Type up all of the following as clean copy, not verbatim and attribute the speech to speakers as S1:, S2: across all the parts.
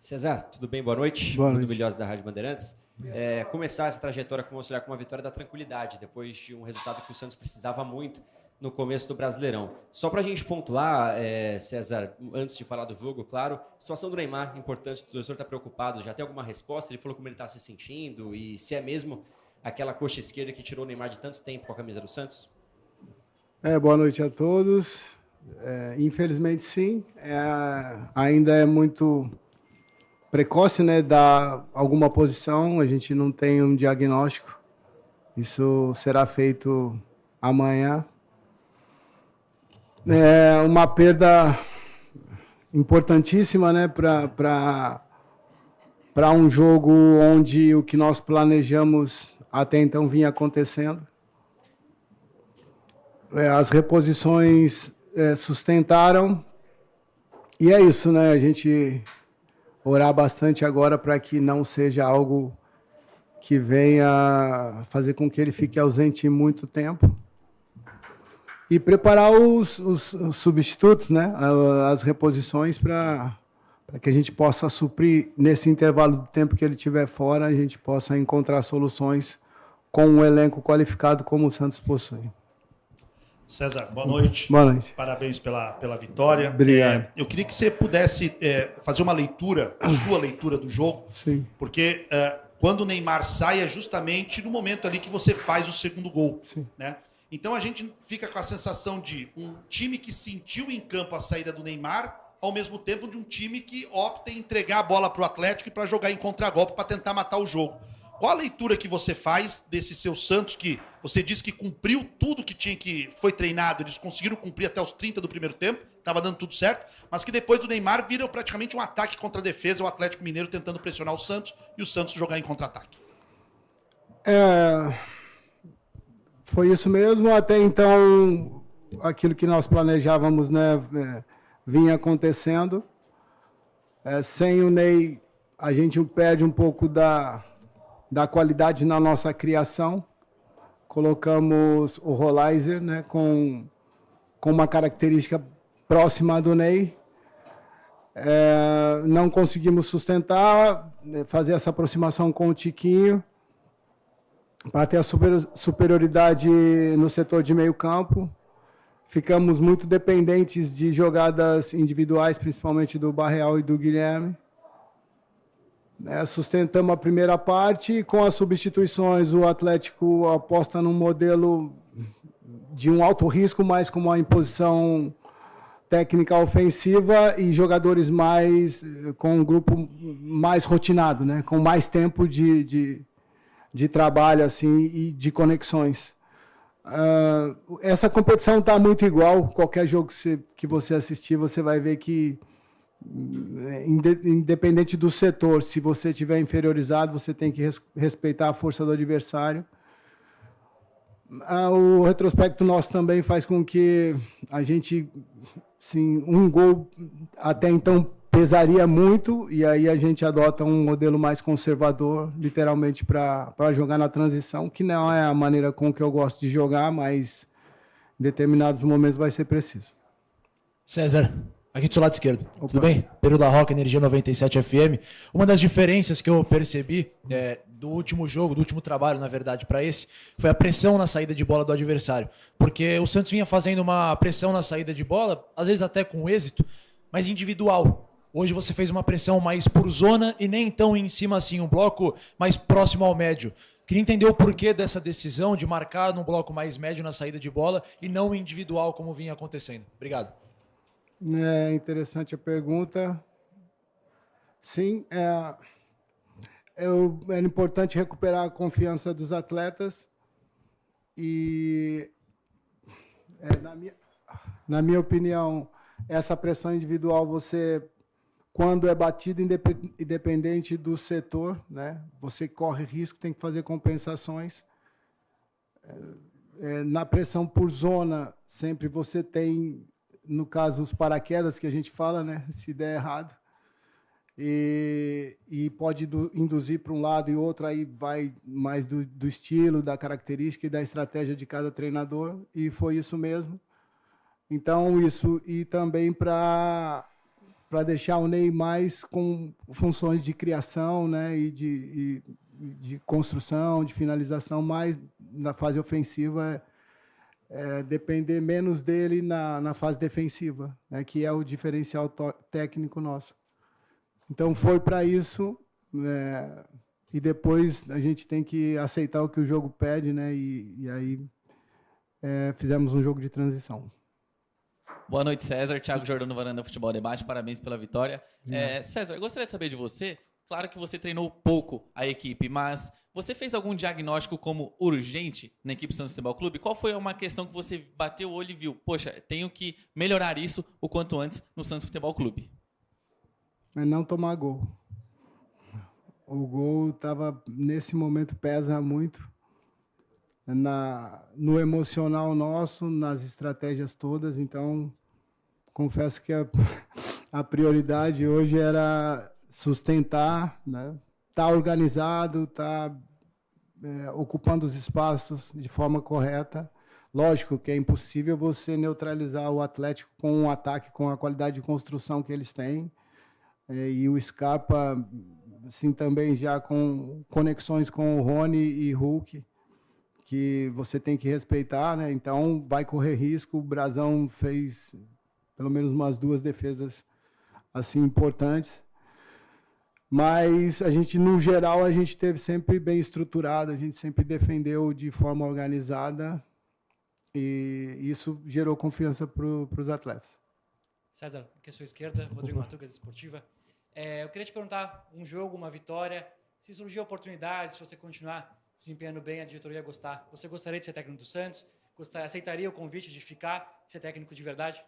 S1: César, tudo bem? Boa noite.
S2: Boa noite.
S1: Bruno Bilhós, da Rádio Bandeirantes. Começar essa trajetória com você com uma vitória da tranquilidade, depois de um resultado que o Santos precisava muito no começo do Brasileirão. Só para a gente pontuar, César, antes de falar do jogo, claro, situação do Neymar, importante, o torcedor está preocupado, já tem alguma resposta? Ele falou como ele está se sentindo e se é mesmo aquela coxa esquerda que tirou o Neymar de tanto tempo com a camisa do Santos?
S2: Boa noite a todos. Infelizmente, sim. Ainda é muito precoce, né, dar alguma posição. A gente não tem um diagnóstico. Isso será feito amanhã. É uma perda importantíssima, né, para um jogo onde o que nós planejamos até então vinha acontecendo. As reposições sustentaram, e é isso, né? A gente orar bastante agora para que não seja algo que venha fazer com que ele fique ausente muito tempo. E preparar os substitutos, né? As reposições para que a gente possa suprir, nesse intervalo do tempo que ele estiver fora, a gente possa encontrar soluções com um elenco qualificado como o Santos possui.
S3: César, boa noite.
S2: Boa noite.
S3: Parabéns pela vitória.
S2: Obrigado.
S3: Eu queria que você pudesse fazer uma leitura, a sua leitura do jogo.
S2: Sim.
S3: Porque quando o Neymar sai é justamente no momento ali que você faz o segundo gol.
S2: Sim.
S3: Né? Então a gente fica com a sensação de um time que sentiu em campo a saída do Neymar, ao mesmo tempo de um time que opta em entregar a bola para o Atlético e para jogar em contragolpe para tentar matar o jogo. Qual a leitura que você faz desse seu Santos, que você disse que cumpriu tudo que foi treinado, eles conseguiram cumprir até os 30 do primeiro tempo, estava dando tudo certo, mas que depois do Neymar viram praticamente um ataque contra a defesa, o Atlético Mineiro tentando pressionar o Santos e o Santos jogar em contra-ataque?
S2: Foi isso mesmo. Até então, aquilo que nós planejávamos, né, vinha acontecendo. Sem o Ney, a gente perde um pouco da qualidade na nossa criação. Colocamos o Rolaiser, né, com uma característica próxima do Ney. Não conseguimos sustentar, fazer essa aproximação com o Tiquinho, para ter a superioridade no setor de meio campo. Ficamos muito dependentes de jogadas individuais, principalmente do Barreal e do Guilherme. Sustentamos a primeira parte e com as substituições o Atlético aposta num modelo de um alto risco, mas com uma imposição técnica ofensiva e jogadores com um grupo mais rotinado, né? Com mais tempo de trabalho assim, e de conexões. Essa competição está muito igual. Qualquer jogo que você assistir, você vai ver que, independente do setor, se você estiver inferiorizado, você tem que respeitar a força do adversário. O retrospecto nosso também faz com que a gente, sim, um gol até então pesaria muito, e aí a gente adota um modelo mais conservador, literalmente, para jogar na transição, que não é a maneira com que eu gosto de jogar, mas em determinados momentos vai ser preciso.
S4: César, aqui do seu lado esquerdo. Opa. Tudo bem? Pedro da Roca, Energia 97 FM. Uma das diferenças que eu percebi do último jogo, do último trabalho, na verdade, para esse, foi a pressão na saída de bola do adversário. Porque o Santos vinha fazendo uma pressão na saída de bola, às vezes até com êxito, mas individual. Hoje você fez uma pressão mais por zona e nem tão em cima assim, um bloco mais próximo ao médio. Queria entender o porquê dessa decisão de marcar num bloco mais médio na saída de bola e não individual como vinha acontecendo. Obrigado.
S2: É interessante a pergunta. Sim, é importante recuperar a confiança dos atletas e, na minha opinião, essa pressão individual, quando é batido, independente do setor, né, você corre risco, tem que fazer compensações. Na pressão por zona, sempre você tem, no caso, os paraquedas que a gente fala, né, se der errado, e pode induzir para um lado e outro, aí vai mais do estilo, da característica e da estratégia de cada treinador, e foi isso mesmo. Então, isso, e também para para deixar o Ney mais com funções de criação, né, e de construção, de finalização, mais na fase ofensiva, depender menos dele na fase defensiva, né, que é o diferencial técnico nosso. Então, foi para isso, e depois a gente tem que aceitar o que o jogo pede, né, e aí fizemos um jogo de transição.
S5: Boa noite, César. Thiago Jordão, Varanda Futebol Debate. Parabéns pela vitória. César, eu gostaria de saber de você. Claro que você treinou pouco a equipe, mas você fez algum diagnóstico como urgente na equipe Santos Futebol Clube? Qual foi uma questão que você bateu o olho e viu? Poxa, tenho que melhorar isso o quanto antes no Santos Futebol Clube.
S2: Mas não tomar gol. O gol nesse momento pesa muito no emocional nosso, nas estratégias todas. Então, confesso que a prioridade hoje era sustentar, né? Tá organizado, tá ocupando os espaços de forma correta. Lógico que é impossível você neutralizar o Atlético com um ataque com a qualidade de construção que eles têm. E o Scarpa, assim, também já com conexões com o Rony e Hulk, que você tem que respeitar, né? Então, vai correr risco. O Brasão fez pelo menos umas 2 defesas assim importantes. Mas a gente, no geral, a gente teve sempre bem estruturado, a gente sempre defendeu de forma organizada e isso gerou confiança para os atletas.
S6: César, aqui à sua esquerda, Rodrigo Matugas, Esportiva. Eu queria te perguntar, um jogo, uma vitória, se surgir a oportunidade, se você continuar desempenhando bem, a diretoria ia gostar. Você gostaria de ser técnico do Santos? Aceitaria o convite de ficar, ser técnico de verdade?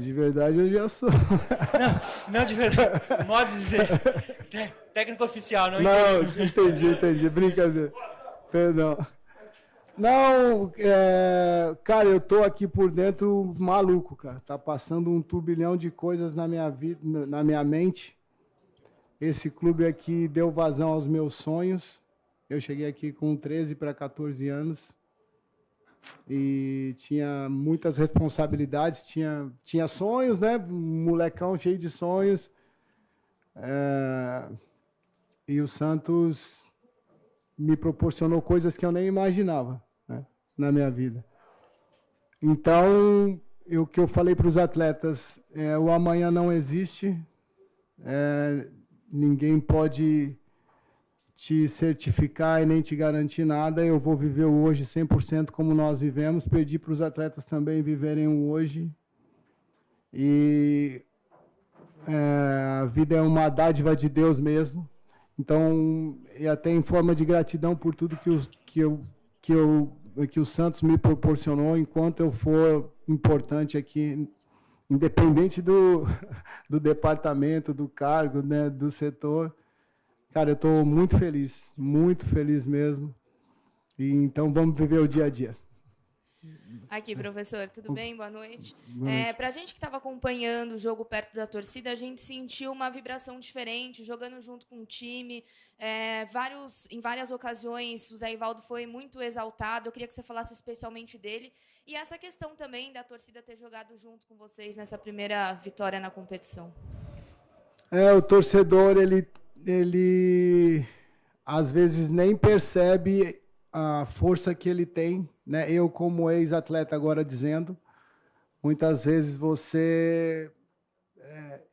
S2: De verdade eu já sou.
S6: Não de verdade. Modo de dizer. Técnico oficial, não
S2: entendi. Brincadeira. Perdão. Não, cara, eu tô aqui por dentro maluco, cara. Tá passando um turbilhão de coisas na minha vida, na minha mente. Esse clube aqui deu vazão aos meus sonhos. Eu cheguei aqui com 13 para 14 anos. E tinha muitas responsabilidades, tinha sonhos, né? Um molecão cheio de sonhos. E o Santos me proporcionou coisas que eu nem imaginava, né, na minha vida. Então, o que eu falei para os atletas, o amanhã não existe, ninguém pode te certificar e nem te garantir nada. Eu vou viver o hoje 100% como nós vivemos. Pedi para os atletas também viverem o hoje. E a vida é uma dádiva de Deus mesmo. Então, e até em forma de gratidão por tudo que o Santos me proporcionou, enquanto eu for importante aqui, independente do departamento, do cargo, né, do setor. Cara, eu estou muito feliz mesmo. E então vamos viver o dia a dia.
S7: Aqui, professor, tudo bem? Boa noite. Para a gente que estava acompanhando o jogo perto da torcida, a gente sentiu uma vibração diferente, jogando junto com o time. Em várias ocasiões, o Zé Ivaldo foi muito exaltado. Eu queria que você falasse especialmente dele. E essa questão também da torcida ter jogado junto com vocês nessa primeira vitória na competição.
S2: O torcedor, ele às vezes nem percebe a força que ele tem, né? Eu, como ex-atleta, agora dizendo, muitas vezes você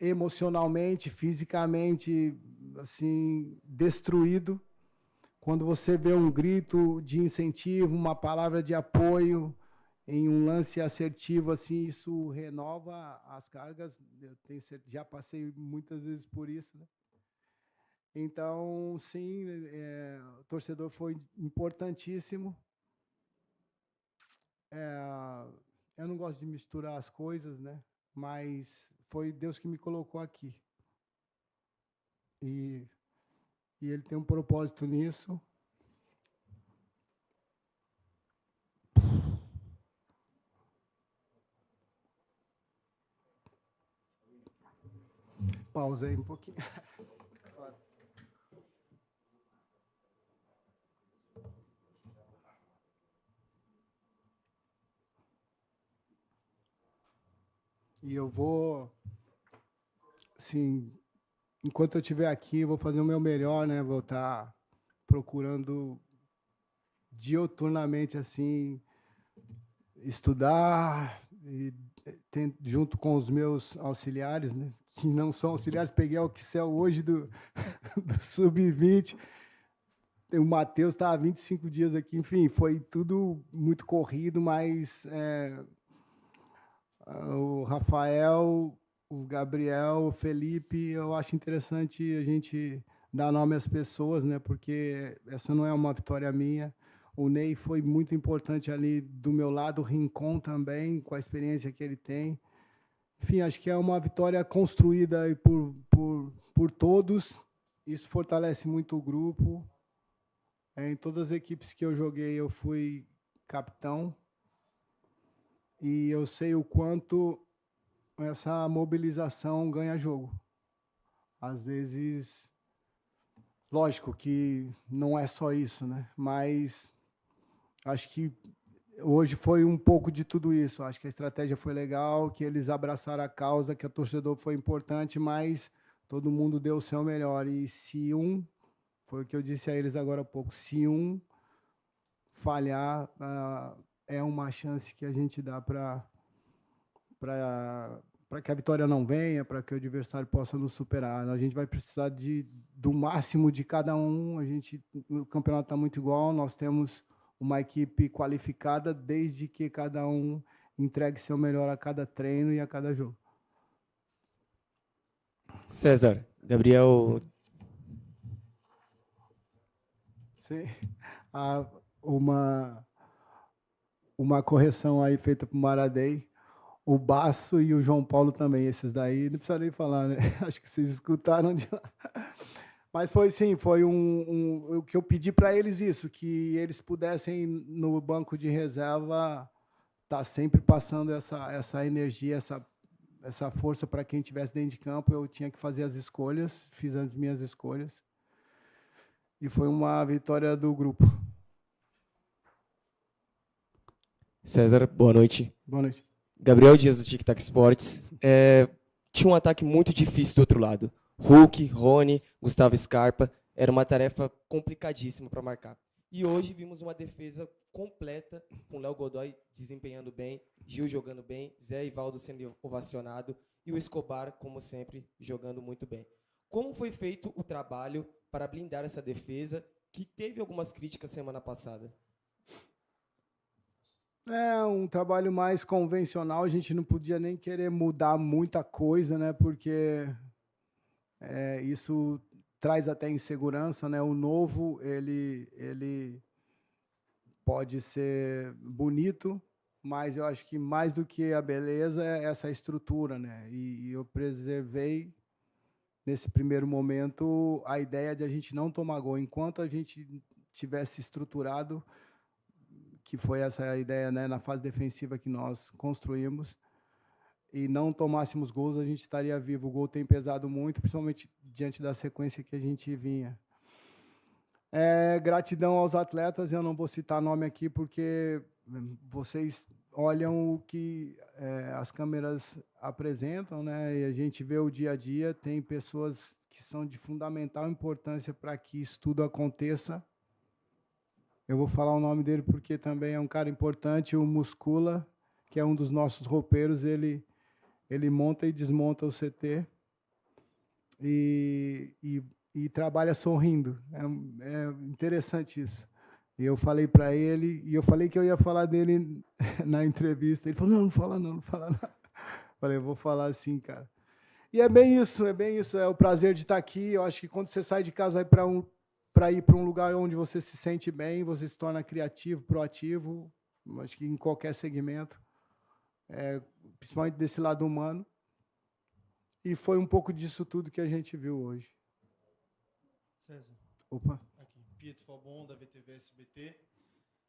S2: emocionalmente, fisicamente, assim, destruído, quando você vê um grito de incentivo, uma palavra de apoio em um lance assertivo, assim, isso renova as cargas. Já passei muitas vezes por isso, né? Então, sim, o torcedor foi importantíssimo. Eu não gosto de misturar as coisas, né? Mas foi Deus que me colocou aqui. E Ele tem um propósito nisso. Pausa aí um pouquinho. E eu vou assim, enquanto eu estiver aqui, eu vou fazer o meu melhor, né? Vou estar procurando diuturnamente, assim, estudar, e junto com os meus auxiliares, né? Que não são auxiliares, peguei o Excel hoje do Sub-20. O Matheus está há 25 dias aqui, enfim, foi tudo muito corrido, mas o Rafael, o Gabriel, o Felipe, eu acho interessante a gente dar nome às pessoas, né? Porque essa não é uma vitória minha. O Ney foi muito importante ali do meu lado, o Rincon também, com a experiência que ele tem. Enfim, acho que é uma vitória construída aí por todos. Isso fortalece muito o grupo. Em todas as equipes que eu joguei, eu fui capitão. E eu sei o quanto essa mobilização ganha jogo. Às vezes, lógico que não é só isso, né? Mas acho que hoje foi um pouco de tudo isso. Acho que a estratégia foi legal, que eles abraçaram a causa, que o torcedor foi importante, mas todo mundo deu o seu melhor. E se foi o que eu disse a eles agora há pouco, se um falhar, é uma chance que a gente dá para que a vitória não venha, para que o adversário possa nos superar. A gente vai precisar do máximo de cada um. O campeonato está muito igual, nós temos uma equipe qualificada, desde que cada um entregue seu melhor a cada treino e a cada jogo.
S8: César, Gabriel.
S2: Sim. Uma correção aí feita para o Maradei. O Basso e o João Paulo também, esses daí, não precisa nem falar, né? Acho que vocês escutaram de lá. Mas foi sim, foi o que eu pedi para eles isso, que eles pudessem, no banco de reserva, estar sempre passando essa energia, essa força para quem estivesse dentro de campo. Eu tinha que fazer as escolhas, fiz as minhas escolhas. E foi uma vitória do grupo.
S8: César, boa noite.
S2: Boa noite.
S8: Gabriel Dias, do Tic Tac Sports. Tinha um ataque muito difícil do outro lado. Hulk, Rony, Gustavo Scarpa. Era uma tarefa complicadíssima para marcar. E hoje vimos uma defesa completa, com Léo Godoy desempenhando bem, Gil jogando bem, Zé Ivaldo sendo ovacionado e o Escobar, como sempre, jogando muito bem. Como foi feito o trabalho para blindar essa defesa, que teve algumas críticas semana passada?
S2: É um trabalho mais convencional, a gente não podia nem querer mudar muita coisa, né? Porque isso traz até insegurança, né? O novo, ele pode ser bonito, mas eu acho que mais do que a beleza é essa estrutura, né? E eu preservei, nesse primeiro momento, a ideia de a gente não tomar gol. Enquanto a gente tivesse estruturado, que foi essa ideia, né, na fase defensiva que nós construímos, e não tomássemos gols, a gente estaria vivo. O gol tem pesado muito, principalmente diante da sequência que a gente vinha. Gratidão aos atletas, eu não vou citar nome aqui, porque vocês olham o que as câmeras apresentam, né, e a gente vê o dia a dia, tem pessoas que são de fundamental importância para que isso tudo aconteça. Eu vou falar o nome dele porque também é um cara importante, o Muscula, que é um dos nossos roupeiros, ele monta e desmonta o CT e trabalha sorrindo. É interessante isso. E eu falei para ele, e eu falei que eu ia falar dele na entrevista. Ele falou, não fala não, não fala não. Falei, eu vou falar sim, cara. E é bem isso, é o prazer de estar aqui. Eu acho que quando você sai de casa para ir para um lugar onde você se sente bem, você se torna criativo, proativo, acho que em qualquer segmento, principalmente desse lado humano. E foi um pouco disso tudo que a gente viu hoje.
S9: César.
S2: Opa.
S9: Aqui, Pietro Falbon, da VTV SBT.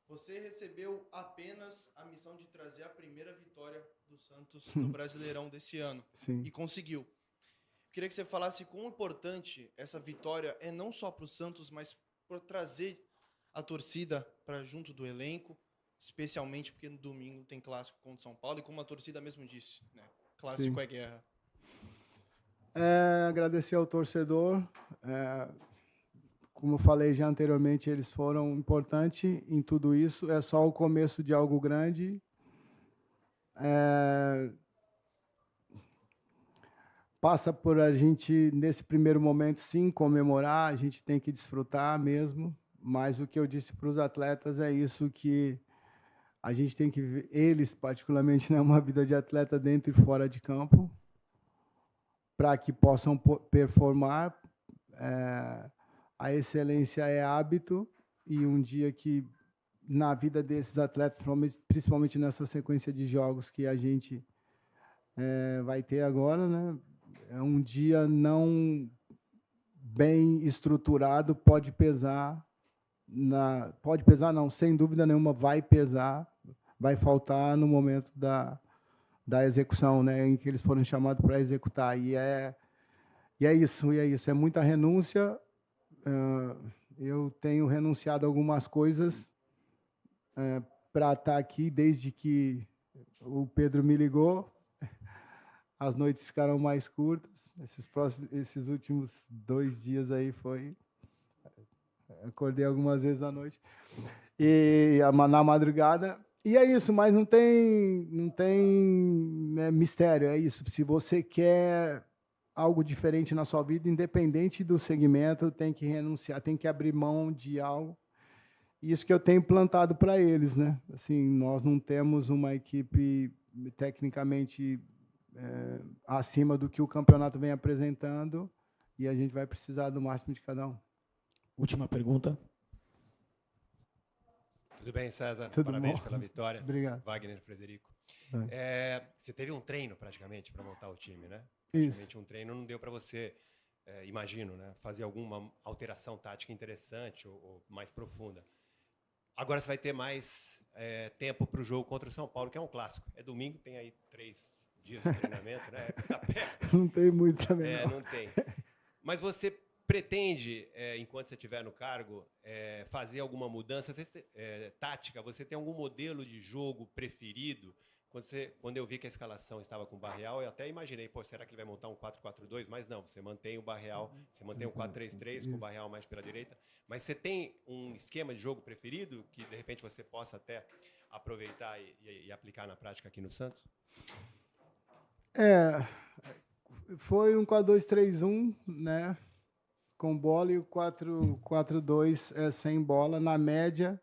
S9: Você recebeu apenas a missão de trazer a primeira vitória do Santos no Brasileirão desse ano.
S2: Sim.
S9: E conseguiu. Queria que você falasse quão importante essa vitória é não só para o Santos, mas por trazer a torcida para junto do elenco, especialmente porque no domingo tem clássico contra o São Paulo, e como a torcida mesmo disse, né? Clássico
S2: Sim.
S9: é guerra.
S2: Agradecer ao torcedor. Como eu falei já anteriormente, eles foram importantes em tudo isso. É só o começo de algo grande. Passa por a gente, nesse primeiro momento, sim, comemorar, a gente tem que desfrutar mesmo, mas o que eu disse para os atletas é isso, que a gente tem que ver, eles, particularmente, né, uma vida de atleta dentro e fora de campo, para que possam performar. A excelência é hábito, e um dia que, na vida desses atletas, principalmente nessa sequência de jogos que a gente vai ter agora, né, um dia não bem estruturado pode pesar, não, sem dúvida nenhuma vai pesar, vai faltar no momento da execução, né, em que eles foram chamados para executar. E é isso, é muita renúncia. Eu tenho renunciado a algumas coisas para estar aqui, desde que o Pedro me ligou. As noites ficaram mais curtas. Esses últimos 2 dias aí acordei algumas vezes à noite e na madrugada. E é isso, mas não tem mistério. É isso. Se você quer algo diferente na sua vida, independente do segmento, tem que renunciar, tem que abrir mão de algo. Isso que eu tenho plantado para eles, né? Assim, nós não temos uma equipe tecnicamente acima do que o campeonato vem apresentando, e a gente vai precisar do máximo de cada um.
S4: Última pergunta.
S10: Tudo bem, César?
S2: Tudo
S10: Parabéns
S2: bom?
S10: pela vitória.
S2: Obrigado.
S10: Wagner, Frederico. Você teve um treino, praticamente, para montar o time, né? Praticamente
S2: Isso.
S10: um treino não deu para você, imagino, né, fazer alguma alteração tática interessante ou mais profunda. Agora você vai ter mais tempo para o jogo contra o São Paulo, que é um clássico. É domingo, tem aí 3 dias de treinamento, né? Tá perto.
S2: Não tem muito também,
S10: não tem. Mas você pretende, enquanto você estiver no cargo, fazer alguma mudança tática? Você tem algum modelo de jogo preferido? Quando eu vi que a escalação estava com o Barreal, eu até imaginei, será que ele vai montar um 4-4-2? Mas não, você mantém o Barreal, você mantém um 4-3-3 com o Barreal mais pela direita. Mas você tem um esquema de jogo preferido que, de repente, você possa até aproveitar e aplicar na prática aqui no Santos?
S2: Foi um 4-2-3-1, né? Com bola, e o 4-4-2 sem bola, na média,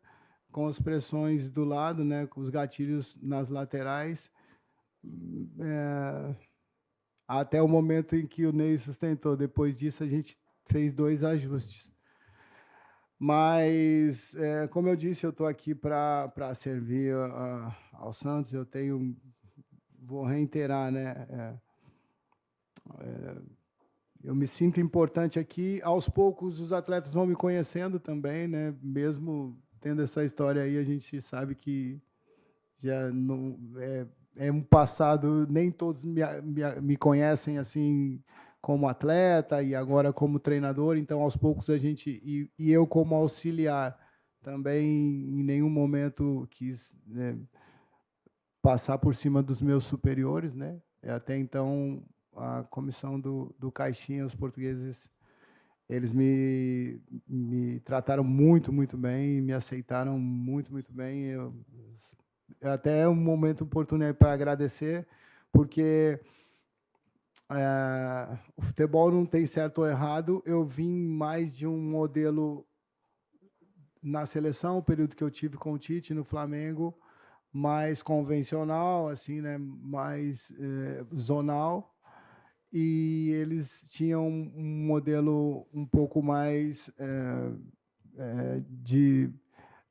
S2: com as pressões do lado, né, com os gatilhos nas laterais, até o momento em que o Ney sustentou. Depois disso, a gente fez 2 ajustes. Mas, como eu disse, eu estou aqui para servir ao Santos. Vou reiterar, né? Eu me sinto importante aqui. Aos poucos, os atletas vão me conhecendo também, né? Mesmo tendo essa história aí, a gente sabe que já não é um passado, nem todos me conhecem assim como atleta e agora como treinador, então aos poucos a gente, e eu como auxiliar também em nenhum momento quis, né, passar por cima dos meus superiores, né? Até então a comissão do Caixinha, os portugueses, eles me trataram muito, muito bem, me aceitaram muito, muito bem. Até é um momento oportuno para agradecer, porque o futebol não tem certo ou errado. Eu vim mais de um modelo na seleção, o período que eu tive com o Tite no Flamengo, mais convencional, assim, né, mais zonal. E eles tinham um modelo um pouco mais de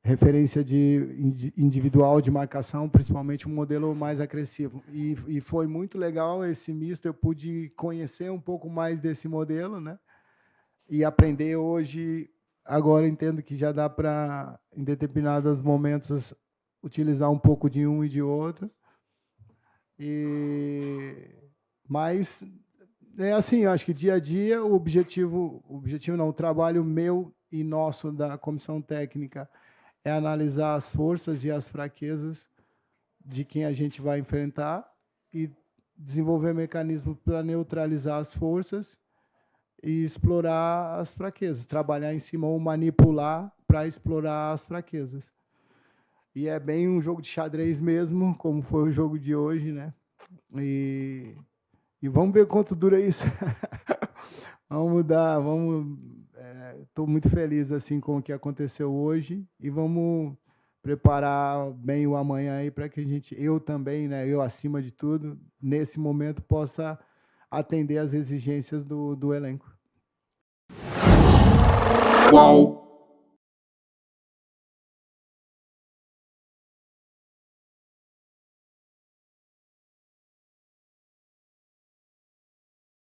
S2: referência de individual, de marcação, principalmente um modelo mais agressivo. E foi muito legal esse misto, eu pude conhecer um pouco mais desse modelo, né? E aprender hoje, agora entendo que já dá para, em determinados momentos, utilizar um pouco de um e de outro. Mas é assim, eu acho que dia a dia o objetivo não, o trabalho meu e nosso da comissão técnica é analisar as forças e as fraquezas de quem a gente vai enfrentar e desenvolver mecanismos para neutralizar as forças e explorar as fraquezas, trabalhar em cima ou manipular para explorar as fraquezas. E é bem um jogo de xadrez mesmo, como foi o jogo de hoje, né? E vamos ver quanto dura isso. Estou muito feliz assim com o que aconteceu hoje e vamos preparar bem o amanhã aí para que eu também, né, eu acima de tudo, nesse momento possa atender às exigências do elenco.
S11: Qual?